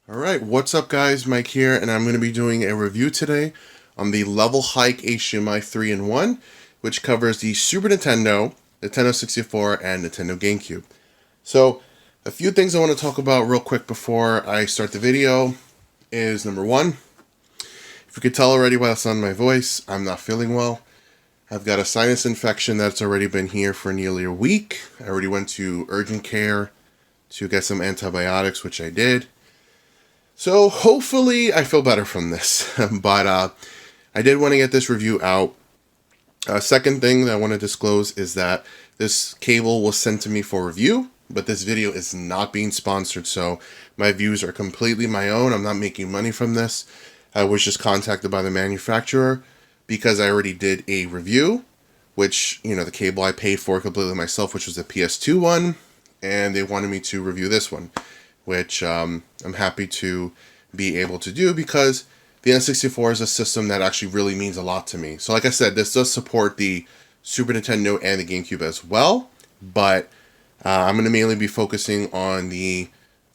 Alright, what's up guys, Mike here, and I'm going to be doing a review today on the LevelHike HDMI 3-in-1, which covers the Super Nintendo, Nintendo 64, and Nintendo GameCube. So, a few things I want to talk about real quick before I start the video is, number one, if you could tell already by the sound of my voice, I'm not feeling well. I've got a sinus infection that's already been here for nearly a week. I already went to urgent care to get some antibiotics, which I did. So hopefully I feel better from this, but I did want to get this review out. Second thing that I want to disclose is that this cable was sent to me for review, but this video is not being sponsored, so my views are completely my own. I'm not making money from this. I was just contacted by the manufacturer because I already did a review, which, you know, the cable I paid for completely myself, which was the PS2 one, and they wanted me to review this one, which I'm happy to be able to do because the N64 is a system that actually really means a lot to me. So like I said, this does support the Super Nintendo and the GameCube as well, but I'm going to mainly be focusing on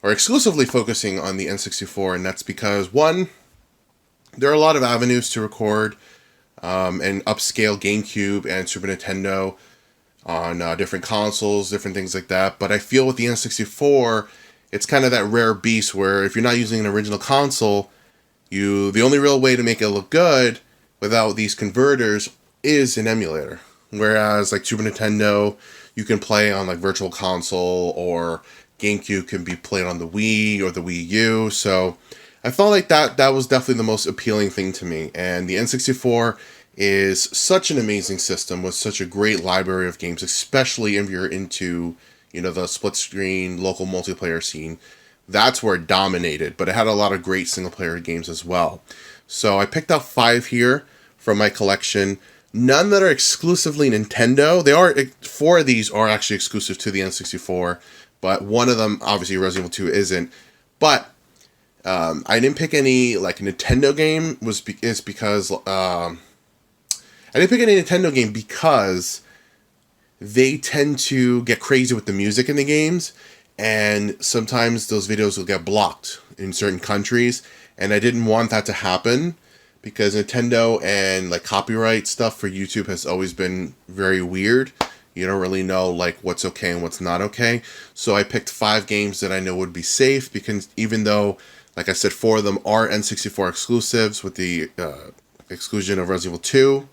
exclusively focusing on the N64, and that's because, one, there are a lot of avenues to record and upscale GameCube and Super Nintendo on different consoles, different things like that, but I feel with the N64, it's kind of that rare beast where if you're not using an original console, the only real way to make it look good without these converters is an emulator. Whereas like Super Nintendo, you can play on like Virtual Console, or GameCube can be played on the Wii or the Wii U. So I felt like that was definitely the most appealing thing to me. And the N64 is such an amazing system with such a great library of games, especially if you're into, you know, the split screen local multiplayer scene. That's where it dominated, but it had a lot of great single player games as well. So I picked out 5 here from my collection. None that are exclusively Nintendo. 4 of these are actually exclusive to the N64, but one of them, obviously Resident Evil 2, isn't. But I didn't pick any like Nintendo game because I didn't pick any Nintendo game because they tend to get crazy with the music in the games, and sometimes those videos will get blocked in certain countries, and I didn't want that to happen because Nintendo and like copyright stuff for YouTube has always been very weird. You don't really know like what's okay and what's not okay. So I picked 5 games that I know would be safe, because even though, like I said, 4 of them are N64 exclusives with the exclusion of Resident Evil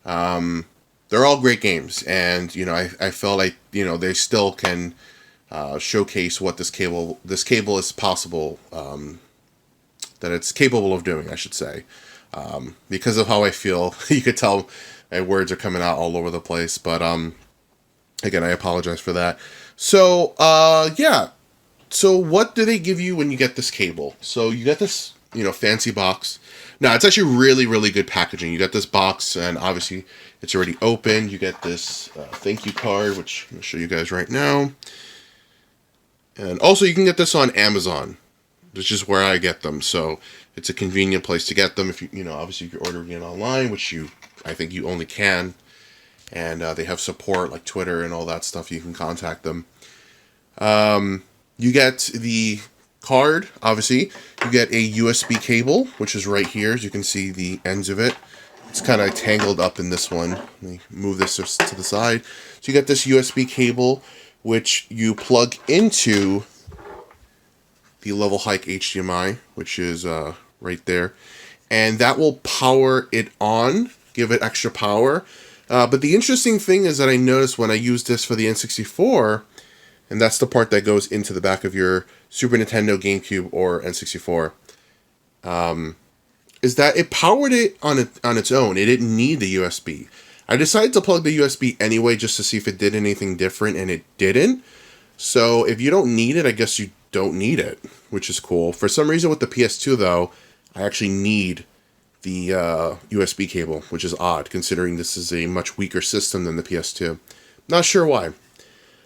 2. They're all great games, and you know, I felt like, you know, they still can showcase what this cable is possible, that it's capable of doing, I should say, because of how I feel. You could tell my words are coming out all over the place, but again, I apologize for that. So yeah, so what do they give you when you get this cable? So you get this, you know, fancy box. Now, it's actually really, really good packaging. You get this box, and obviously it's already open. You get this thank you card, which I'm going to show you guys right now. And also, you can get this on Amazon, which is where I get them. So it's a convenient place to get them. If you know, obviously, if you're ordering it online, which I think you only can. And they have support like Twitter and all that stuff. You can contact them. You get the card, obviously. You get a USB cable, which is right here, as you can see the ends of it. It's kind of tangled up in this one. Let me move this to the side. So you get this USB cable, which you plug into the LevelHike HDMI, which is right there, and that will power it on, give it extra power. But the interesting thing is that I noticed when I used this for the N64, and that's the part that goes into the back of your Super Nintendo, GameCube, or N64, is that it powered it on its own. It didn't need the USB. I decided to plug the USB anyway just to see if it did anything different, and it didn't. So if you don't need it, I guess you don't need it, which is cool. For some reason with the PS2, though, I actually need the USB cable, which is odd, considering this is a much weaker system than the PS2. Not sure why.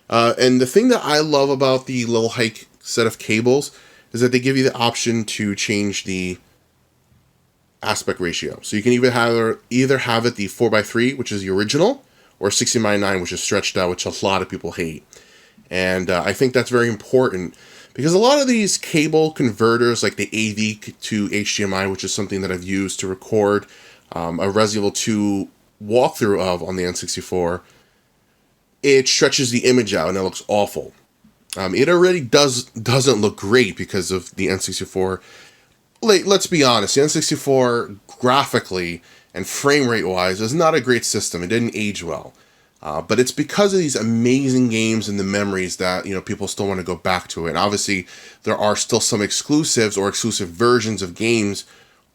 And the thing that I love about the LevelHike set of cables is that they give you the option to change the aspect ratio. So you can either have it the 4:3, which is the original, or 60:9, which is stretched out, which a lot of people hate. And I think that's very important Because a lot of these cable converters, like the AV to HDMI, which is something that I've used to record a Resident Evil 2 walkthrough of on the N64, it stretches the image out and it looks awful. It already doesn't look great because of the N64. Let's be honest, the N64 graphically and frame rate wise is not a great system. It didn't age well. But it's because of these amazing games and the memories that, people still want to go back to it. And obviously, there are still some exclusives or exclusive versions of games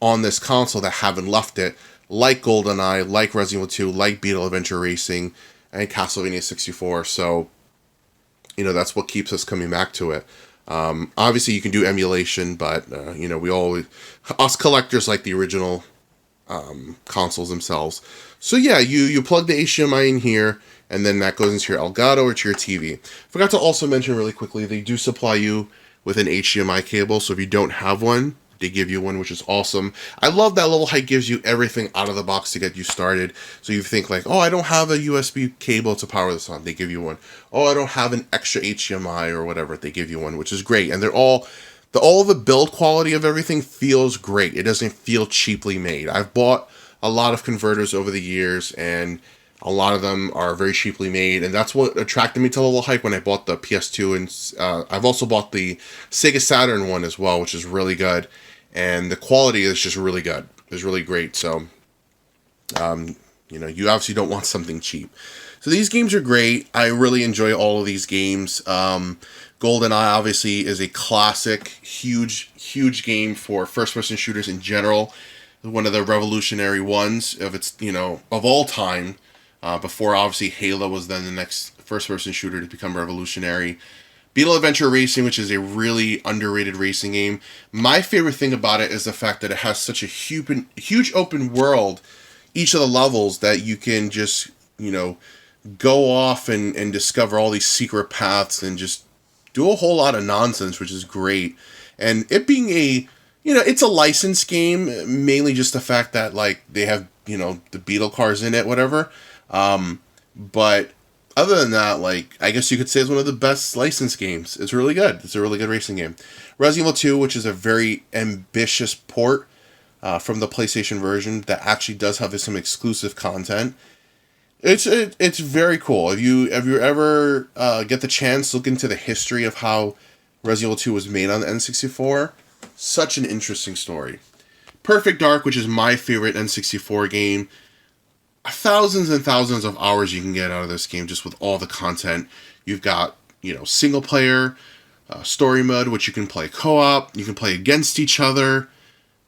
on this console that haven't left it, like GoldenEye, like Resident Evil 2, like Beetle Adventure Racing, and Castlevania 64. So, that's what keeps us coming back to it. Obviously, you can do emulation, but, us collectors like the original consoles themselves. So yeah, you plug the HDMI in here, and then that goes into your Elgato or to your TV. Forgot to also mention really quickly, they do supply you with an HDMI cable, so if you don't have one, they give you one, which is awesome. I love that LevelHike gives you everything out of the box to get you started. So you think like, oh, I don't have a USB cable to power this on. They give you one. Oh, I don't have an extra HDMI or whatever. They give you one, which is great. And they're all the build quality of everything feels great. It doesn't feel cheaply made. I've bought a lot of converters over the years, and a lot of them are very cheaply made, and that's what attracted me to LevelHike when I bought the PS2, and I've also bought the Sega Saturn one as well, which is really good, and the quality is just really good. It's really great, so, you obviously don't want something cheap. So these games are great. I really enjoy all of these games. GoldenEye obviously is a classic, huge game for first-person shooters in general. One of the revolutionary ones of its, of all time. Before obviously Halo was then the next first-person shooter to become revolutionary. Beetle Adventure Racing, which is a really underrated racing game. My favorite thing about it is the fact that it has such a huge open world, each of the levels, that you can just, go off and discover all these secret paths and just do a whole lot of nonsense, which is great. And it being it's a licensed game, mainly just the fact that, like, they have, the Beetle cars in it, whatever. But other than that, like, I guess you could say it's one of the best licensed games. It's really good. It's a really good racing game. Resident Evil 2, which is a very ambitious port from the PlayStation version that actually does have some exclusive content. It's very cool. If you ever get the chance, look into the history of how Resident Evil 2 was made on the N64. Such an interesting story. Perfect Dark, which is my favorite N64 game. Thousands and thousands of hours you can get out of this game just with all the content. You've got, single player, story mode, which you can play co-op. You can play against each other,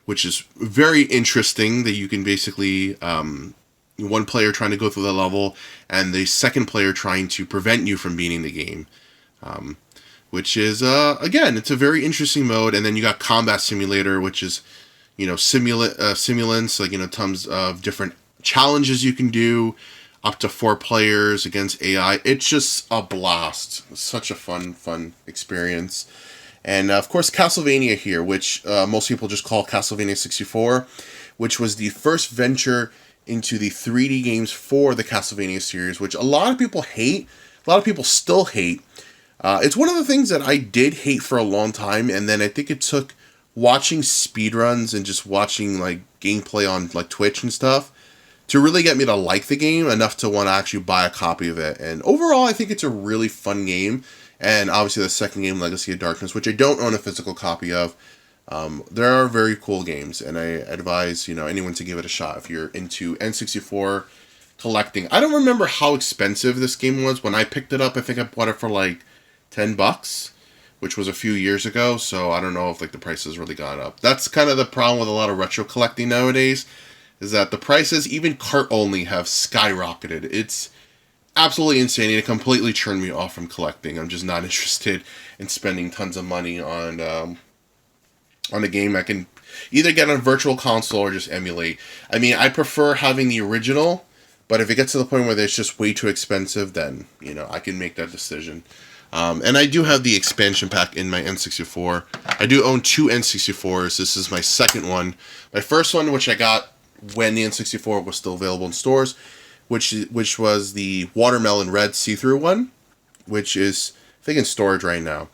which is very interesting that you can basically, one player trying to go through the level and the second player trying to prevent you from beating the game. Which is, again, it's a very interesting mode. And then you got Combat Simulator, which is, simulants, like, tons of different challenges you can do, up to 4 players against AI. It's just a blast. It's such a fun experience. And, of course, Castlevania here, which most people just call Castlevania 64, which was the first venture into the 3D games for the Castlevania series, which a lot of people hate. A lot of people still hate. It's one of the things that I did hate for a long time, and then I think it took watching speedruns and just watching, like, gameplay on, like, Twitch and stuff to really get me to like the game enough to want to actually buy a copy of it. And overall, I think it's a really fun game. And obviously the second game, Legacy of Darkness, which I don't own a physical copy of. There are very cool games, and I advise, anyone to give it a shot if you're into N64 collecting. I don't remember how expensive this game was. When I picked it up, I think I bought it for like $10, which was a few years ago, so I don't know if, like, the prices really gone up. That's kind of the problem with a lot of retro collecting nowadays, is that the prices, even cart only, have skyrocketed. It's absolutely insane. It completely turned me off from collecting. I'm just not interested in spending tons of money on a game I can either get on a virtual console or just emulate. I mean, I prefer having the original, but if it gets to the point where it's just way too expensive, then, I can make that decision. And I do have the expansion pack in my N64. I do own 2 N64s. This is my second one. My first one, which I got when the N64 was still available in stores, which was the Watermelon Red see-through one, which is, I think, in storage right now.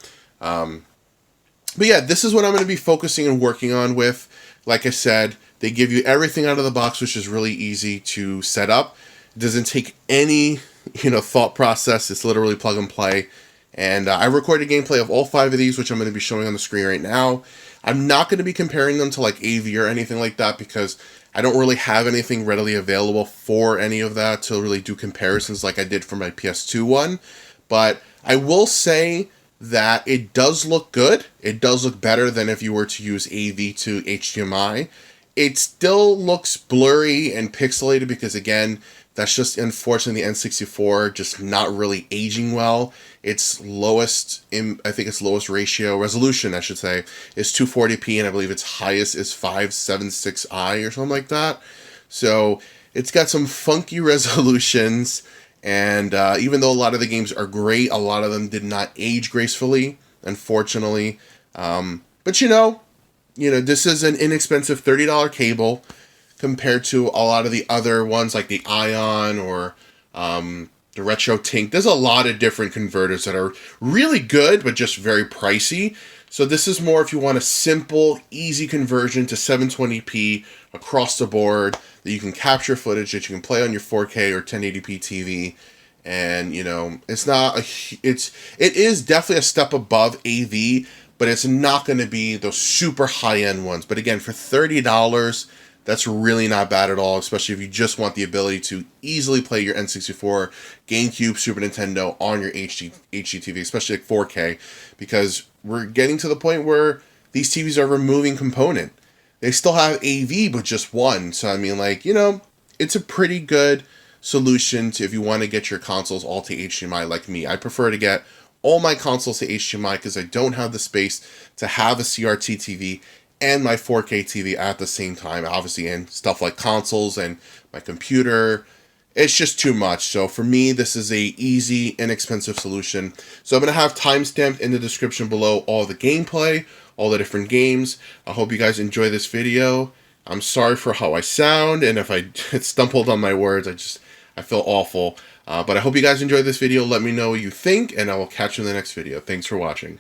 But yeah, this is what I'm going to be focusing and working on with. Like I said, they give you everything out of the box, which is really easy to set up. It doesn't take any, thought process. It's literally plug and play. And I recorded gameplay of all 5 of these, which I'm going to be showing on the screen right now. I'm not going to be comparing them to like AV or anything like that because I don't really have anything readily available for any of that to really do comparisons like I did for my PS2 one. But I will say that it does look good. It does look better than if you were to use AV to HDMI. It still looks blurry and pixelated because, again, that's just unfortunately the N64 just not really aging well. Its lowest, I think its lowest resolution, I should say, is 240p, and I believe its highest is 576i or something like that. So it's got some funky resolutions, and even though a lot of the games are great, a lot of them did not age gracefully, unfortunately. But this is an inexpensive $30 cable compared to a lot of the other ones like the Ion or the Retro Tink. There's a lot of different converters that are really good, but just very pricey. So this is more if you want a simple, easy conversion to 720p across the board that you can capture footage that you can play on your 4K or 1080p TV. And, it is definitely a step above AV, but it's not going to be those super high-end ones. But again, for $30, that's really not bad at all, especially if you just want the ability to easily play your N64, GameCube, Super Nintendo on your HDTV, especially like 4K, because we're getting to the point where these TVs are removing component. They still have AV, but just one. So, I mean, it's a pretty good solution to if you want to get your consoles all to HDMI like me. I prefer to get all my consoles to HDMI because I don't have the space to have a CRT TV and my 4K TV at the same time, obviously, and stuff like consoles and my computer. It's just too much. So for me, this is a easy, inexpensive solution. So I'm going to have timestamped in the description below all the gameplay, all the different games. I hope you guys enjoy this video. I'm sorry for how I sound, and if I stumbled on my words, I feel awful. But I hope you guys enjoyed this video. Let me know what you think, and I will catch you in the next video. Thanks for watching.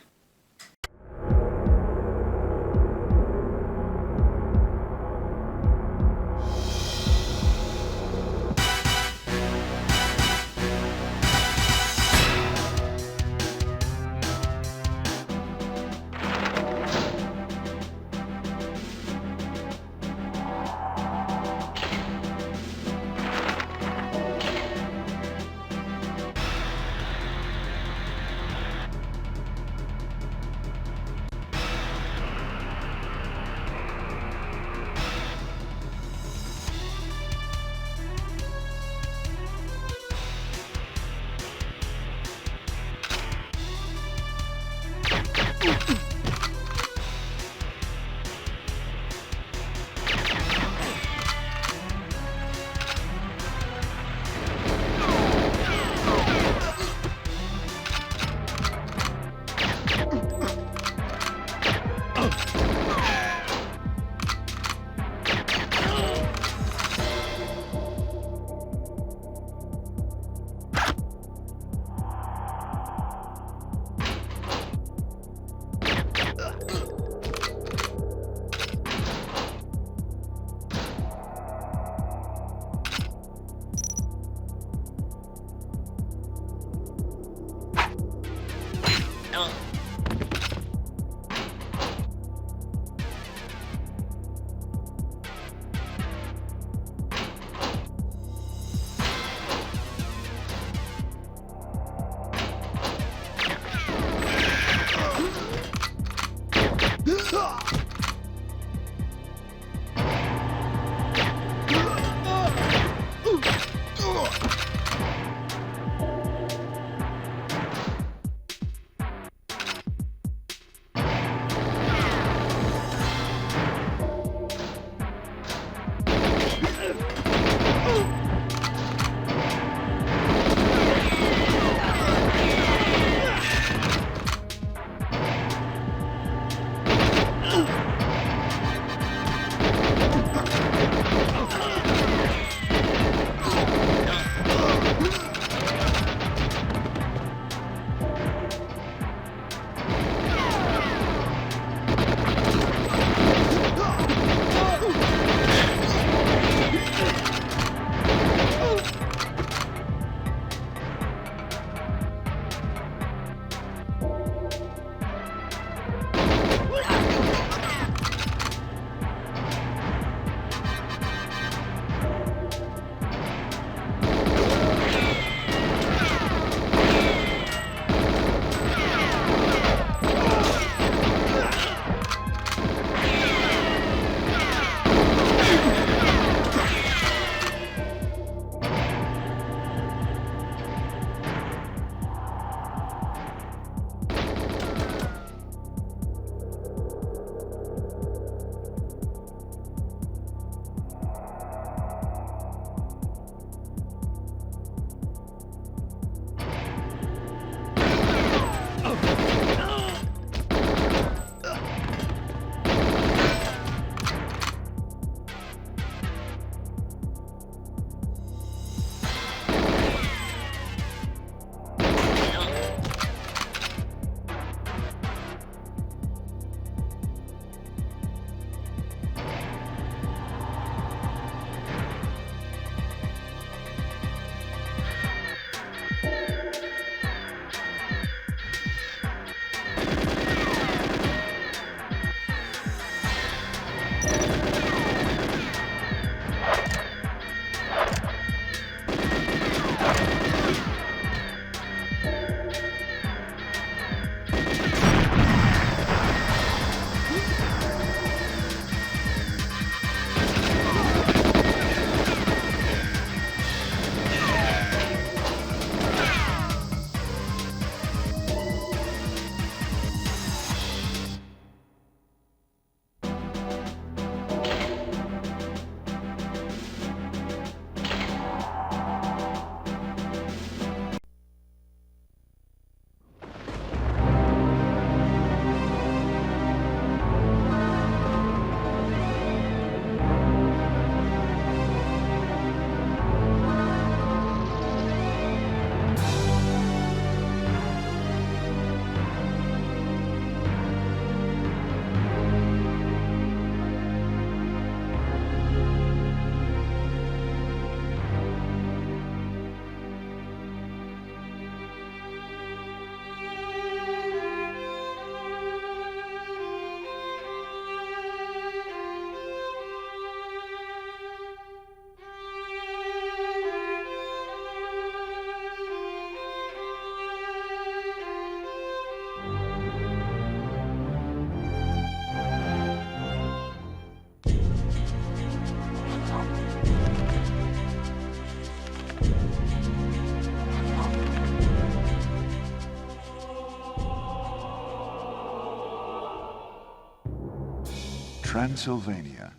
Transylvania,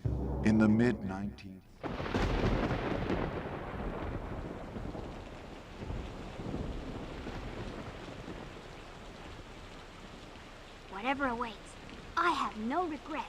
in the mid-19th. Whatever awaits, I have no regrets.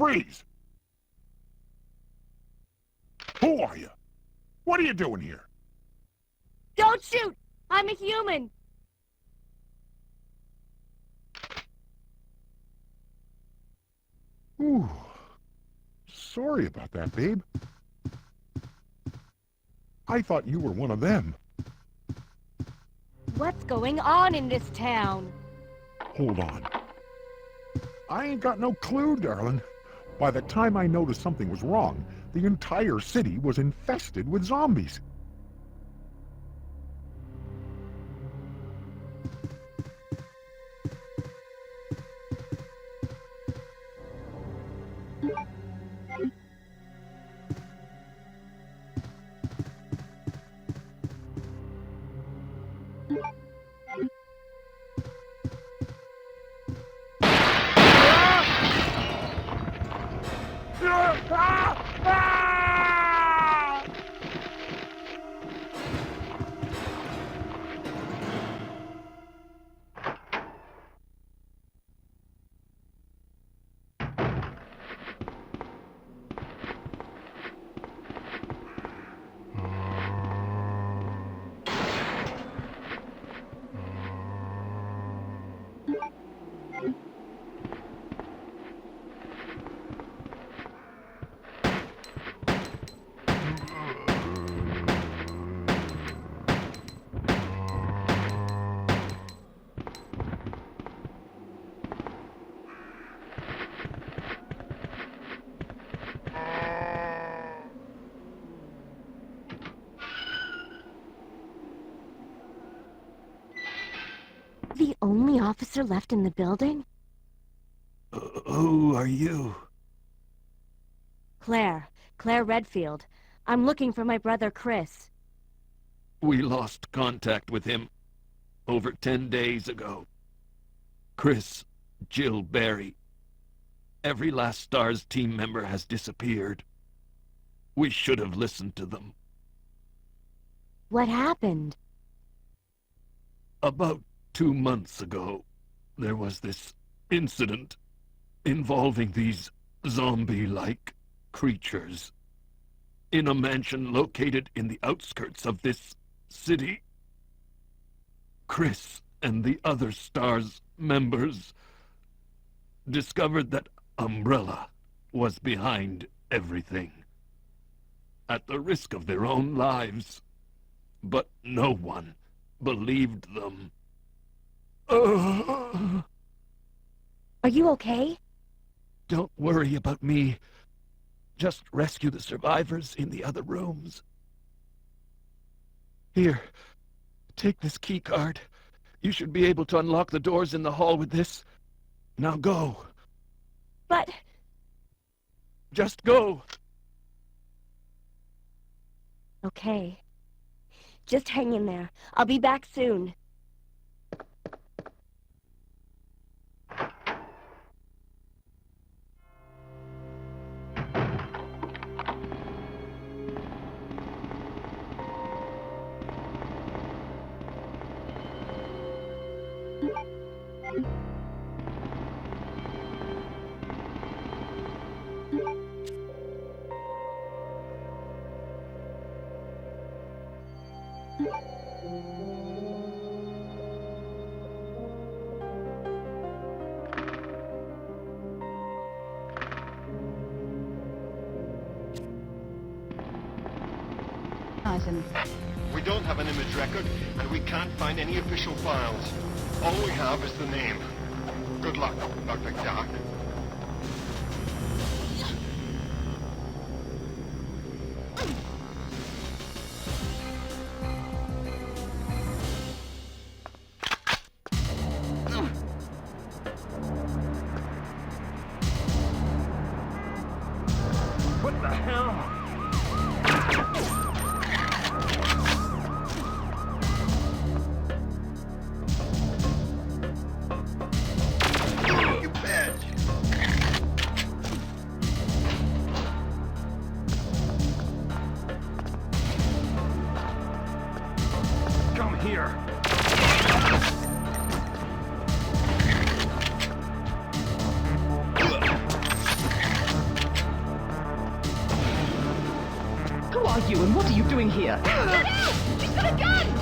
Freeze! Who are you? What are you doing here? Don't shoot! I'm a human! Ooh. Sorry about that, babe. I thought you were one of them. What's going on in this town? Hold on. I ain't got no clue, darling. By the time I noticed something was wrong, the entire city was infested with zombies. officer left in the building? Who are you? Claire Redfield. I'm looking for my brother Chris. We lost contact with him over 10 days ago. Chris, Jill Barry. Every last STARS team member has disappeared. We should have listened to them. What happened? About 2 months ago, there was this incident involving these zombie-like creatures in a mansion located in the outskirts of this city. Chris and the other STARS members discovered that Umbrella was behind everything, at the risk of their own lives. But no one believed them. Are you okay? Don't worry about me. Just rescue the survivors in the other rooms. Here, take this key card. You should be able to unlock the doors in the hall with this. Now go. But... Just go. Okay. Just hang in there. I'll be back soon. We don't have an image record, and we can't find any official files. All we have is the name. Good luck, Dr. Dark. What the hell? Come here. Who are you and what are you doing here? She's got a gun!